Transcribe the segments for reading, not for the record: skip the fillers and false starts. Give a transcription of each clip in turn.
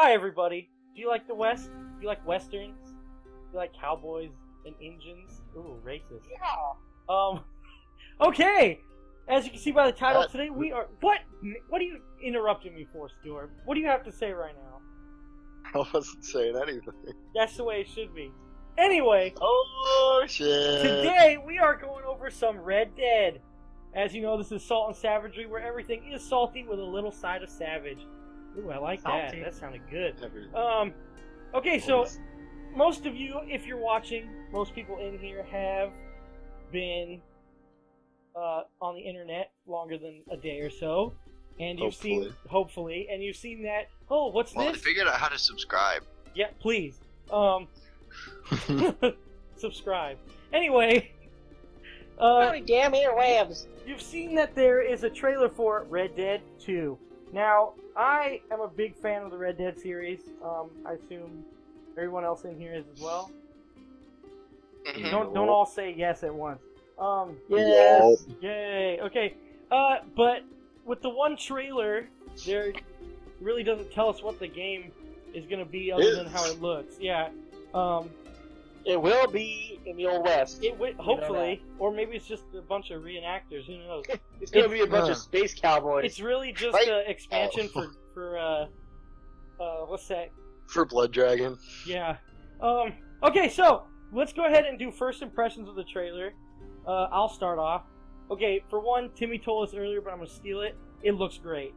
Hi, everybody. Do you like the West? Do you like Westerns? Do you like cowboys and Indians? Ooh, racist. Yeah. Okay! As you can see by the title today, we are... What are you interrupting me for, Stuart? What do you have to say right now? I wasn't saying anything. That's the way it should be. Anyway... Oh, shit. Today, we are going over some Red Dead. As you know, this is Salt and Savagery, where everything is salty with a little side of savage. Ooh, I like Salty. that. That sounded good. Everything. Okay, so most of you, if you're watching, most people in here have been on the internet longer than a day or so, and you've seen, hopefully, and you've seen that. Oh, what's well, this? I figured out how to subscribe. Yeah, please. Subscribe. Anyway, Howdy, damn earwebs. you've seen that there is a trailer for Red Dead 2. Now, I am a big fan of the Red Dead series. I assume everyone else in here is as well. Don't all say yes at once. Yes. Yay. Okay. But with the one trailer, there really doesn't tell us what the game is going to be other than how it looks. Yeah. It will be in the Old West. Hopefully, or maybe it's just a bunch of reenactors. Who knows? It's going to be a bunch of space cowboys. It's really just an expansion for what's that? For Blood Dragon. Yeah. Okay, so let's go ahead and do first impressions of the trailer. I'll start off. Okay, for one, Timmy told us earlier, but I'm gonna steal it. It looks great.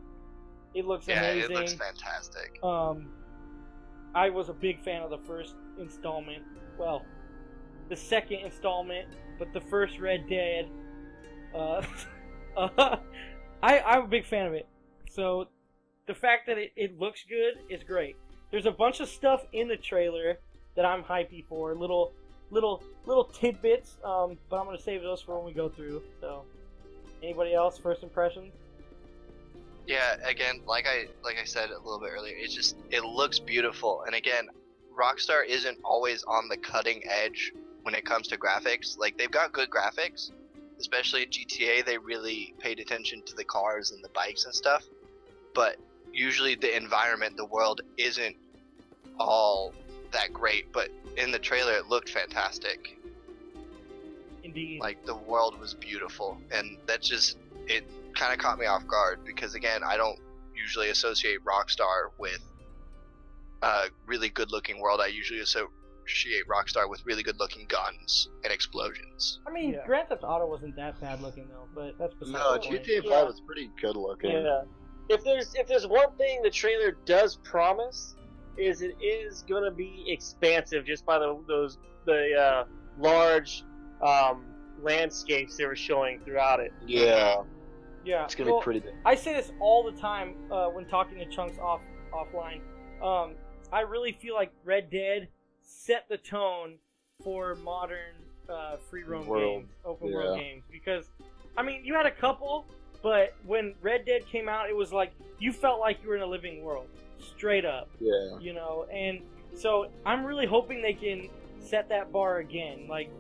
It looks amazing. Yeah, it looks fantastic. I was a big fan of the first installment. Well, the second installment, but the first Red Dead. I'm a big fan of it. So the fact that it looks good is great. There's a bunch of stuff in the trailer that I'm hypey for. Little tidbits. But I'm gonna save those for when we go through. So, anybody else? First impressions? Yeah, again, like I said a little bit earlier, it looks beautiful. And again, Rockstar isn't always on the cutting edge when it comes to graphics. Like, they've got good graphics, especially at GTA. They really paid attention to the cars and the bikes and stuff. But usually the environment, the world, isn't all that great. But in the trailer, it looked fantastic. Indeed. Like, the world was beautiful, and that just, it kind of caught me off guard, because again, I don't usually associate Rockstar with a really good looking world. I usually associate Rockstar with really good looking guns and explosions. I mean, Grand Theft Auto wasn't that bad looking though, but that's beside No, the point. GTA 5 was pretty good looking. Yeah. If there's one thing the trailer does promise, is it is going to be expansive just by the large landscapes they were showing throughout it. Yeah. Yeah, It's gonna be pretty big. I say this all the time when talking to Chunx offline. I really feel like Red Dead set the tone for modern free roam games, open world games. Because, I mean, you had a couple, but when Red Dead came out, it was like you felt like you were in a living world, straight up. Yeah. You know, and so I'm really hoping they can set that bar again. Like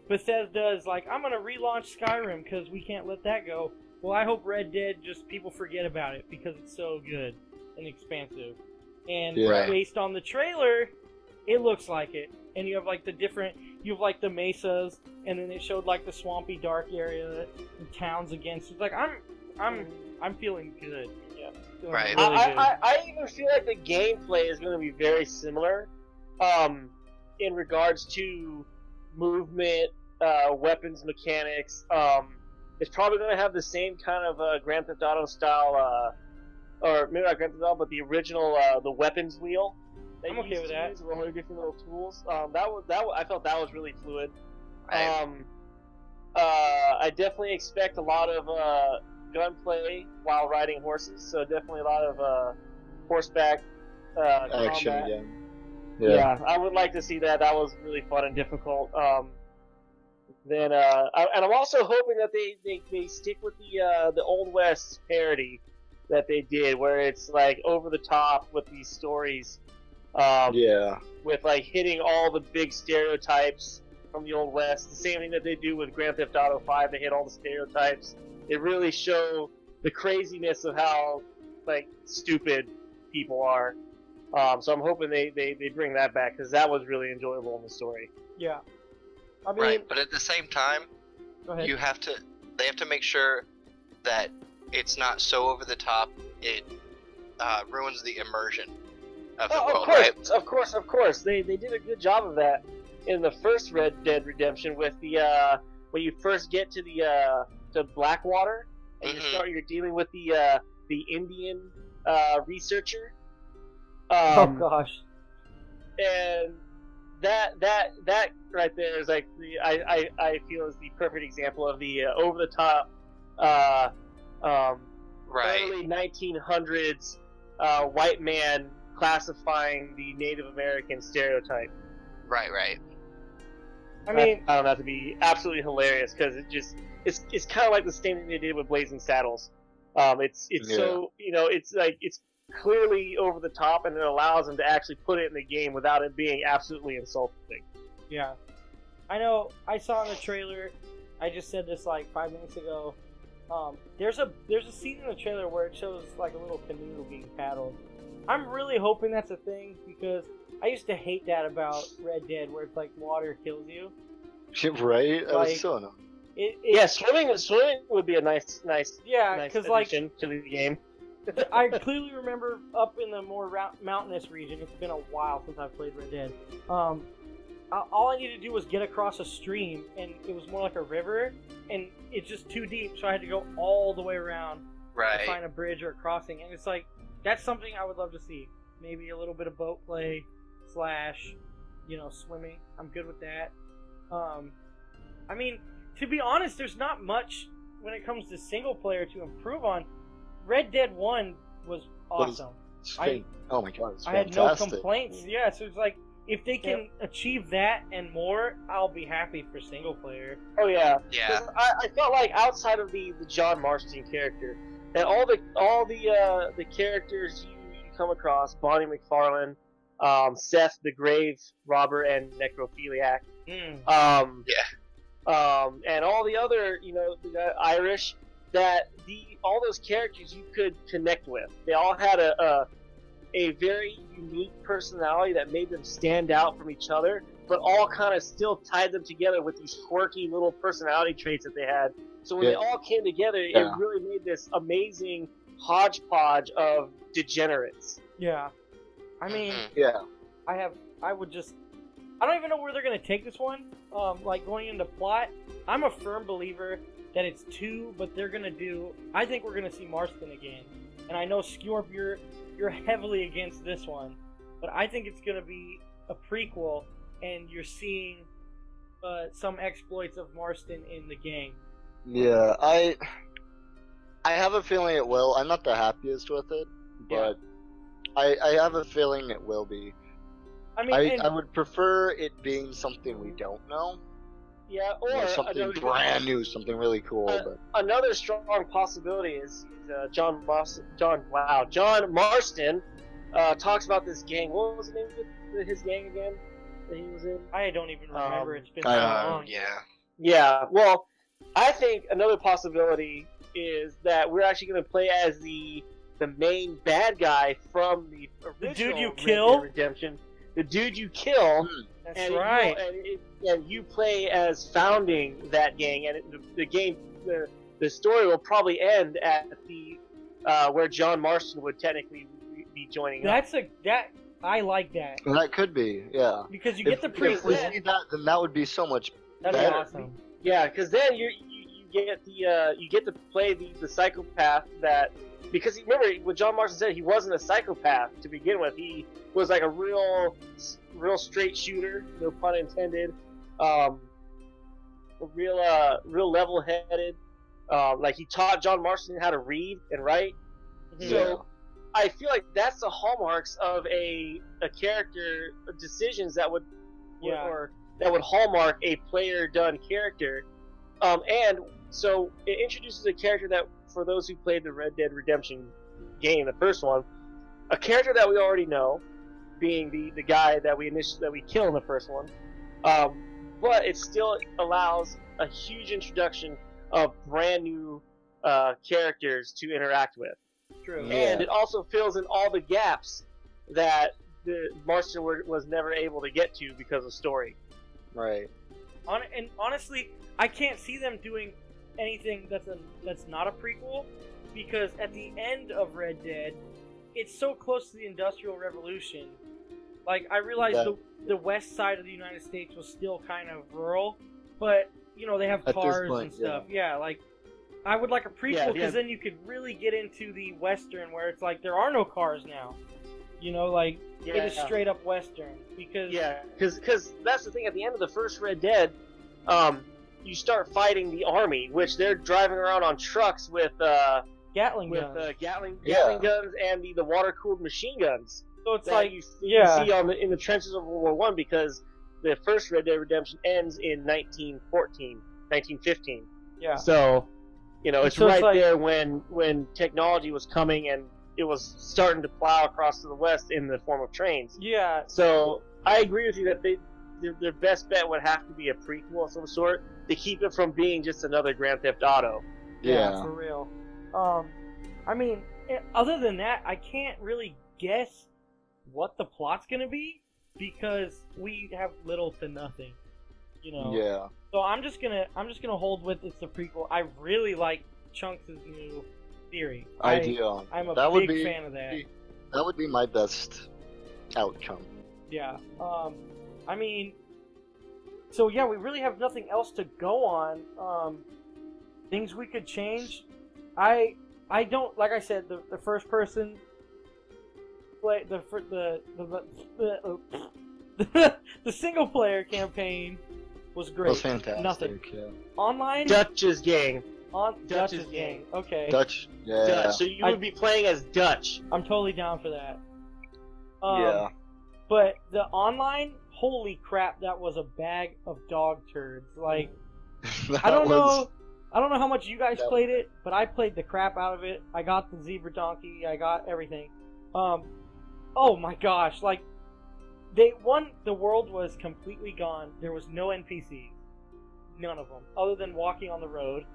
Bethesda is like, I'm gonna relaunch Skyrim because we can't let that go. Well, I hope Red Dead just people forget about it because it's so good and expansive. And based on the trailer, it looks like it. And you have like the mesas, and then it showed like the swampy, dark area and towns against. It's like I'm feeling good. Yeah, feeling Right. Really good. I even feel like the gameplay is going to be very similar, in regards to movement, weapons mechanics. It's probably going to have the same kind of Grand Theft Auto style, or maybe not Grand Theft Auto, but the original the weapons wheel. I'm okay with that. Use with all the different little tools. I felt that was really fluid. Right. I definitely expect a lot of gunplay while riding horses. So definitely a lot of horseback Action combat. again. Yeah, I would like to see that. That was really fun and difficult. And I'm also hoping that they stick with the Old West parody that they did, where it's like over the top with these stories. With like hitting all the big stereotypes from the Old West. The same thing that they do with Grand Theft Auto 5. They hit all the stereotypes. They really show the craziness of how like stupid people are. So I'm hoping they bring that back because that was really enjoyable in the story. Yeah. I mean, Right, but at the same time, go ahead. they have to make sure that it's not so over the top it ruins the immersion of the world, right? Of course. They did a good job of that in the first Red Dead Redemption with the when you first get to the to Blackwater and you're dealing with the Indian researcher. Oh gosh. And that right there is like I feel is the perfect example of the over the top early 1900s white man classifying the Native American stereotype. Right. I mean, I found that to be absolutely hilarious because it's kind of like the same thing they did with Blazing Saddles. It's so it's like it's clearly over the top, and it allows them to actually put it in the game without it being absolutely insulting. yeah. I know. I saw in the trailer. I just said this like 5 minutes ago. There's a scene in the trailer where it shows like a little canoe being paddled. I'm really hoping that's a thing because I used to hate that about Red Dead, where it's like water kills you. Right? That Like, was so annoying. Yeah, swimming would be a nice Yeah, because like addition to the game. I clearly remember up in the more mountainous region. It's been a while since I've played Red Dead. All I needed to do was get across a stream, and it was more like a river, and it's just too deep, so I had to go all the way around to find a bridge or a crossing. And it's like that's something I would love to see. Maybe a little bit of boat play / swimming. I'm good with that. I mean, to be honest, there's not much when it comes to single player to improve on. Red Dead 1 was awesome. Oh my god, it's I had fantastic. no complaints. Yeah, so it's like, if they can achieve that and more, I'll be happy for single player. Oh yeah. 'Cause Yeah. I felt like outside of the John Marston character, and all the characters you come across, Bonnie McFarlane, Seth the Grave Robber, and Necrophiliac. And all the other, the Irish, that all those characters you could connect with. They all had a very unique personality that made them stand out from each other, but all kind of still tied them together with these quirky little personality traits that they had. So when they all came together, it really made this amazing hodgepodge of degenerates. Yeah. I mean, I don't even know where they're going to take this one. Like, going into plot, I'm a firm believer that it's 2, but they're going to do... I think we're going to see Marston again. And I know, Sciorpe, you're heavily against this one, but I think it's going to be a prequel, and you're seeing some exploits of Marston in the game. Yeah, I have a feeling it will. I'm not the happiest with it, but I have a feeling it will be. I mean, I would prefer it being something we don't know. Yeah, or something brand new, something really cool. But another strong possibility is John Marston talks about this gang. What was the name of his gang again that he was in? I don't even remember. It's been so long. Yeah, well, I think another possibility is that we're actually going to play as the main bad guy from the original dude you Red Dead kill? Redemption. The dude you kill. That's right. And you play as founding that gang, and the story will probably end at the where John Marston would technically be joining up. I like that. That could be, yeah. Because you get the If we see that, then that would be so much That'd better. be awesome. Yeah, because then you get to play the psychopath that, because remember what John Marston said, he wasn't a psychopath to begin with. He was like a real straight shooter, no pun intended. Real level-headed. Like he taught John Marston how to read and write. Yeah. So I feel like that's the hallmarks of a character decisions that would or that would hallmark a player-done character. And so it introduces a character that, for those who played the Red Dead Redemption game, the first one, a character that we already know, being the guy that we kill in the first one. But it still allows a huge introduction of brand new characters to interact with. True. And it also fills in all the gaps that the Marston was never able to get to because of story. Right. And honestly, I can't see them doing anything that's not a prequel, because at the end of Red Dead, it's so close to the Industrial Revolution. Like, I realized the west side of the United States was still kind of rural, but, you know, they have cars and stuff. Yeah, like, I would like a prequel, because then you could really get into the Western, where it's like, there are no cars now. You know, like, it is straight up Western. Because that's the thing, at the end of the first Red Dead, you start fighting the army, which they're driving around on trucks with Gatling guns. Gatling guns and the water-cooled machine guns. So it's like, you see in the trenches of World War One, because the first Red Dead Redemption ends in 1915. Yeah. So, you know, it's right there when technology was coming and it was starting to plow across to the west in the form of trains. Yeah. So I agree with you that their best bet would have to be a prequel of some sort to keep it from being just another Grand Theft Auto. Yeah, for real. I mean, other than that, I can't really guess what the plot's gonna be, because we have little to nothing, you know. Yeah. So I'm just gonna hold with it's a prequel. I really like Chunks' new theory. Idea. I'm a big fan of that. That would be my best outcome. Yeah. I mean, so yeah, we really have nothing else to go on. Things we could change. I don't, like I said, the first person play the single player campaign was great. It was fantastic. Nothing. Yeah. Online. Dutch's gang. Dutch's gang. Okay. Dutch. Yeah. Dutch. So you would be playing as Dutch. I'm totally down for that. Yeah. But the online, holy crap, that was a bag of dog turds. Like, I don't know how much you guys played it, but I played the crap out of it. I got the zebra donkey. I got everything. Oh my gosh, like, the world was completely gone. There was no NPCs. None of them. Other than walking on the road.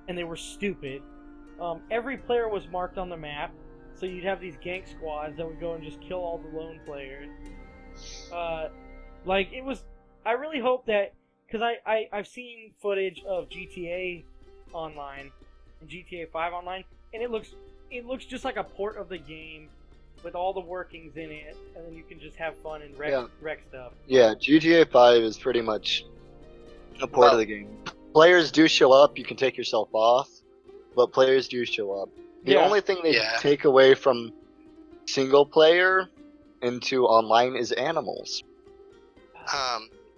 And they were stupid. Every player was marked on the map. So you'd have these gank squads that would go and just kill all the lone players. Like, it was... I really hope that... Because I've seen footage of GTA Online and GTA 5 Online, and it looks just like a port of the game with all the workings in it, and then you can just have fun and wreck stuff. Yeah, GTA 5 is pretty much a port of the game. Players do show up, you can take yourself off, but players do show up. The only thing they take away from single player into online is animals.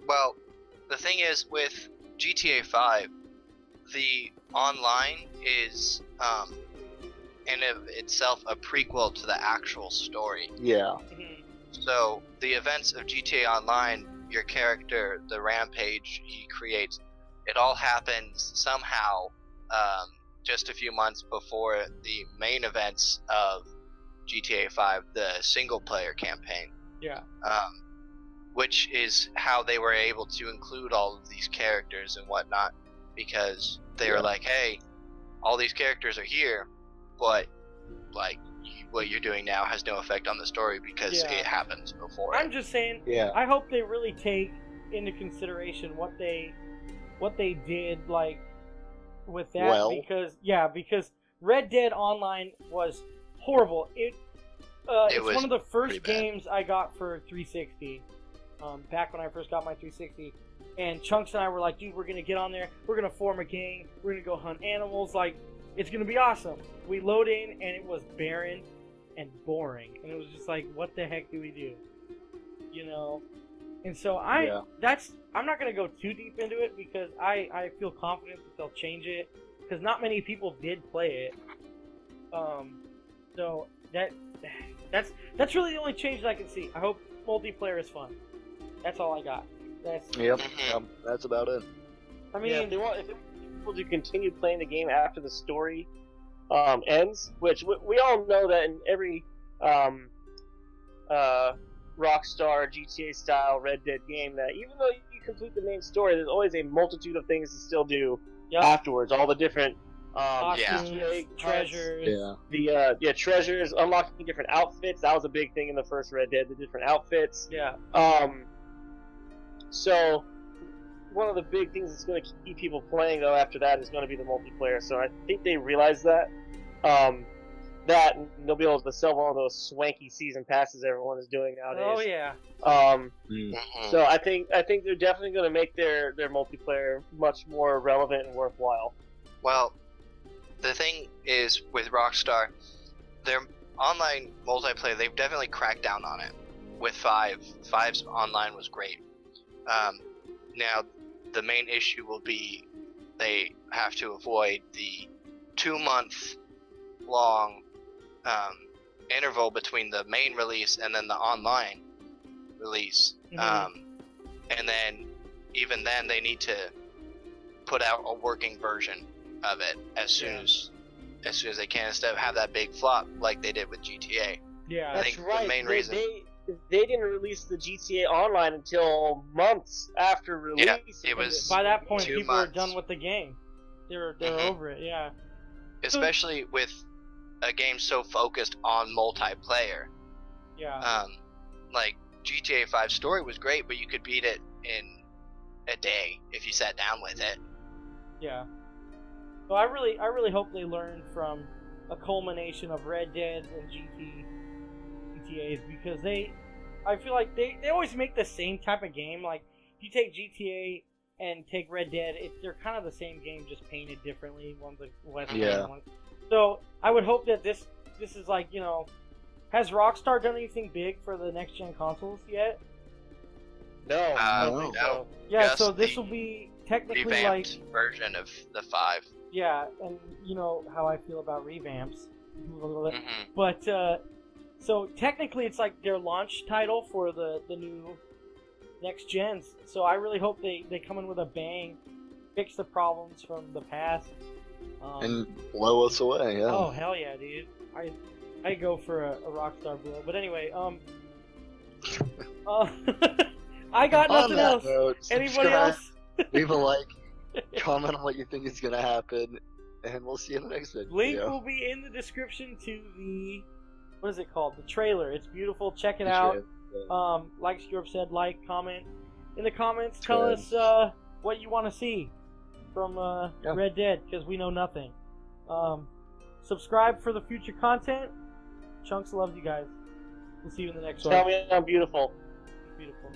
Well, the thing is, with GTA 5, the online is, in of itself, a prequel to the actual story. Yeah. So, the events of GTA Online, your character, the rampage he creates, it all happens somehow, just a few months before the main events of GTA 5, the single-player campaign. Yeah. Which is how they were able to include all of these characters and whatnot, because they were like, hey, all these characters are here, but, like, what you're doing now has no effect on the story because it happens before. I'm just saying, I hope they really take into consideration what they did, like, with that, because Red Dead Online was horrible. It's one of the first games I got for 360, back when I first got my 360, and Chunks and I were like, dude, we're gonna get on there, we're gonna form a gang, we're gonna go hunt animals, like, it's gonna be awesome. We load in, and it was barren and boring, and it was just like, what the heck do we do? You know? And so I'm not gonna go too deep into it, because I feel confident that they'll change it, because not many people did play it. So that's really the only change that I can see. I hope multiplayer is fun. That's all I got. That's about it. I mean, if they want people to continue playing the game after the story ends, which we all know that in every Rockstar GTA style Red Dead game, that even though you complete the main story, there's always a multitude of things to still do afterwards. All the different Costumes, treasures. Yeah. Treasures, unlocking different outfits. That was a big thing in the first Red Dead, the different outfits. Yeah. So one of the big things that's going to keep people playing though after that is going to be the multiplayer. So I think they realize that. That and they'll be able to sell one of those swanky season passes everyone is doing nowadays. Oh yeah. So I think they're definitely going to make their multiplayer much more relevant and worthwhile. Well, the thing is with Rockstar, their online multiplayer, they've definitely cracked down on it. With 5, 5's online was great. Now, the main issue will be they have to avoid the 2-month long interval between the main release and then the online release. And then, even then, they need to put out a working version of it as soon as they can, instead of have that big flop like they did with GTA. Yeah, that's right. The main reason they didn't release the GTA Online until months after release. Yeah, it was by that point people months. were done with the game. They're over it. Yeah, especially with a game so focused on multiplayer. Yeah. Like GTA 5 story was great, but you could beat it in a day if you sat down with it. Yeah. So I really hope they learn from a culmination of Red Dead and GTAs, because I feel like they always make the same type of game. Like if you take GTA and take Red Dead, they're kind of the same game, just painted differently. One's a Western, one. So I would hope that this is like, you know, has Rockstar done anything big for the next gen consoles yet? No. No. Yeah, Just so this will be technically revamped like version of the 5. Yeah, and you know how I feel about revamps. But so technically it's like their launch title for the new next gens. So I really hope they come in with a bang, fix the problems from the past. And blow us away, yeah. Oh hell yeah, dude! I go for a Rockstar blow. But anyway, I got nothing else. Note, Anybody else? Leave a like, comment on what you think is gonna happen, and we'll see you in the next video. Link will be in the description to the, what is it called? The trailer. It's beautiful. Check it out. Like Sciorpe said, like, comment in the comments. Tell us what you want to see from Red Dead, because we know nothing. Subscribe for the future content. Chunx loves you guys. We'll see you in the next one. Tell me I'm beautiful. Beautiful.